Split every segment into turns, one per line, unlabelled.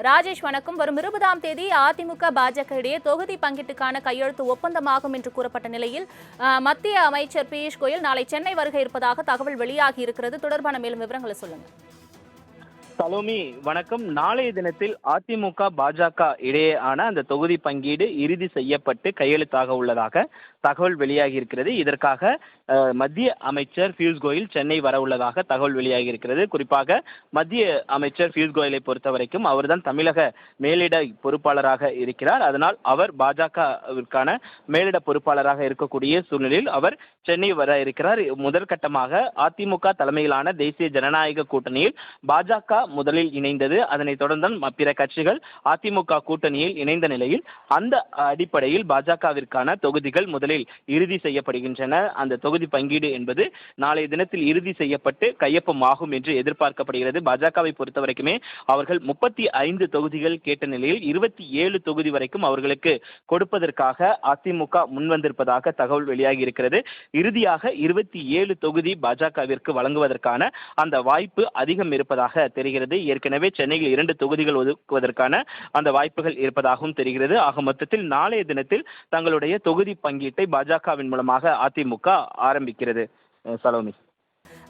ராஜேஷ் வணக்கம். வரும் 20ஆம் தேதி அதிமுக பாஜக இடையே தொகுதி பங்கீட்டுக்கான கையெழுத்து ஒப்பந்தமாகும் என்று கூறப்பட்ட நிலையில் மத்திய அமைச்சர் பியூஷ் கோயல் நாளை சென்னை வருகை இருப்பதாக தகவல் வெளியாகி இருக்கிறது. தொடர்பான மேலும் விவரங்களை சொல்லுங்க.
சலோமி வணக்கம். நாளைய தினத்தில் அதிமுக பாஜக இடையேயான அந்த தொகுதி பங்கீடு இறுதி செய்யப்பட்டு கையெழுத்தாக உள்ளதாக தகவல் வெளியாகி இருக்கிறது. இதற்காக மத்திய அமைச்சர் பியூஷ் கோயல் சென்னை வர உள்ளதாக தகவல் வெளியாகி இருக்கிறது. குறிப்பாக மத்திய அமைச்சர் பியூஷ் கோயலை பொறுத்த வரைக்கும் அவர்தான் தமிழக மேலிட பொறுப்பாளராக இருக்கிறார். அதனால் அவர் பாஜகவிற்கான மேலிட பொறுப்பாளராக இருக்கக்கூடிய சூழ்நிலையில் அவர் சென்னை வர இருக்கிறார். முதல் கட்டமாக அதிமுக தலைமையிலான தேசிய ஜனநாயக கூட்டணியில் பாஜக முதலில் இணைந்தது. அதனைத் தொடர்ந்து பிற கட்சிகள் அதிமுக கூட்டணியில் இணைந்த நிலையில் அந்த அடிப்படையில் பாஜகவிற்கான தொகுதிகள் முதலில் இறுதி செய்யப்படுகின்றன. அந்த தொகுதி பங்கீடு என்பது நாளைய தினத்தில் இறுதி செய்யப்பட்டு கையொப்பமாகும் என்று எதிர்பார்க்கப்படுகிறது. பாஜகவை பொறுத்தவரைக்குமே அவர்கள் 35 தொகுதிகள் கேட்ட நிலையில் 27 தொகுதி வரைக்கும் அவர்களுக்கு கொடுப்பதற்காக அதிமுக முன்வந்திருப்பதாக தகவல் வெளியாகி இருக்கிறது. இறுதியாக 27 தொகுதி பாஜகவிற்கு வழங்குவதற்கான அந்த வாய்ப்பு அதிகம் இருப்பதாக தெரிகிறது. ஏற்கனவே சென்னையில் 2 தொகுதிகள் ஒதுக்குவதற்கான அந்த வாய்ப்புகள் இருப்பதாகவும் தெரிகிறது. ஆக மொத்தத்தில் நாளைய தினத்தில் தங்களுடைய தொகுதி பங்கீட்டை பாஜகவின் மூலமாக அதிமுக ஆரம்பிக்கிறது. சலோமி.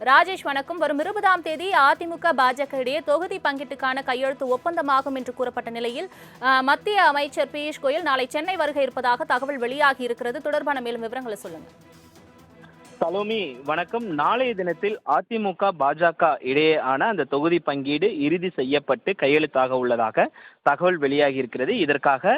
ராஜேஷ் வணக்கம். வரும் 20ஆம் தேதி அதிமுக பாஜக இடையே தொகுதி பங்கீட்டுக்கான கையெழுத்து ஒப்பந்தமாகும் என்று கூறப்பட்ட நிலையில் மத்திய அமைச்சர் பியூஷ் கோயல் நாளை சென்னை வருகை இருப்பதாக தகவல் வெளியாகி இருக்கிறது. தொடர்பான மேலும் விவரங்களை சொல்லுங்க.
சலோமி வணக்கம். நாளைய தினத்தில் அதிமுக பாஜக இடையேயான அந்த தொகுதி பங்கீடு இறுதி செய்யப்பட்டு கையெழுத்தாக உள்ளதாக தகவல் வெளியாகி இருக்கிறது. இதற்காக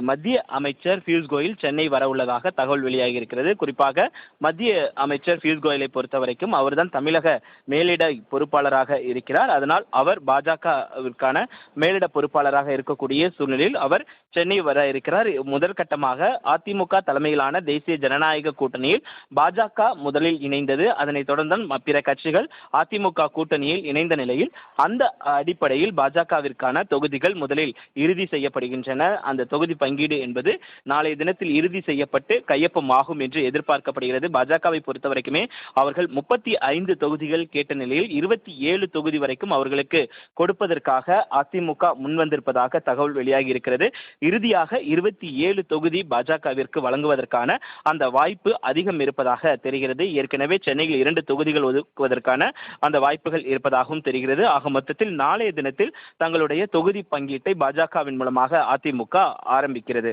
மத்திய அமைச்சர் பியூஷ் கோயல் சென்னை வர உள்ளதாக தகவல் வெளியாகி இருக்கிறது. குறிப்பாக மத்திய அமைச்சர் பியூஷ் கோயலை பொறுத்த வரைக்கும் அவர்தான் தமிழக மேலிட பொறுப்பாளராக இருக்கிறார். அதனால் அவர் பாஜகவிற்கான மேலிட பொறுப்பாளராக இருக்கக்கூடிய சூழ்நிலையில் அவர் சென்னை வர இருக்கிறார். முதல் கட்டமாக அதிமுக தலைமையிலான தேசிய ஜனநாயக கூட்டணியில் பாஜக முதலில் இணைந்தது. அதனைத் தொடர்ந்து பிற கட்சிகள் அதிமுக கூட்டணியில் இணைந்த நிலையில் அந்த அடிப்படையில் பாஜகவிற்கான தொகுதிகள் முதலில் இறுதி செய்யப்படுகின்றன. அந்த தொகுதி பங்கீடு என்பது நாளைய தினத்தில் இறுதி செய்யப்பட்டு கையொப்பமாகும் என்று எதிர்பார்க்கப்படுகிறது. பாஜகவை பொறுத்தவரைக்குமே அவர்கள் 35 தொகுதிகள் கேட்ட நிலையில் 27 தொகுதி வரைக்கும் அவர்களுக்கு கொடுப்பதற்காக அதிமுக முன்வந்திருப்பதாக தகவல் வெளியாகி இருக்கிறது. இறுதியாக 27 தொகுதி பாஜகவிற்கு வழங்குவதற்கான அந்த வாய்ப்பு அதிகம் இருப்பதாக தெரிகிறது. ஏற்கனவே சென்னையில் 2 தொகுதிகள் ஒதுக்குவதற்கான அந்த வாய்ப்புகள் இருப்பதாகவும் தெரிகிறது. ஆக மொத்தத்தில் நாளைய தினத்தில் தங்களுடைய தொகுதி பங்கீட்டை பாஜகவின் மூலமாக அதிமுக ஆரம்பிக்கிறது.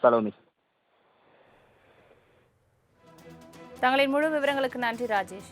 சலோமி.
தங்களின் முழு விவரங்களுக்கு நன்றி ராஜேஷ்.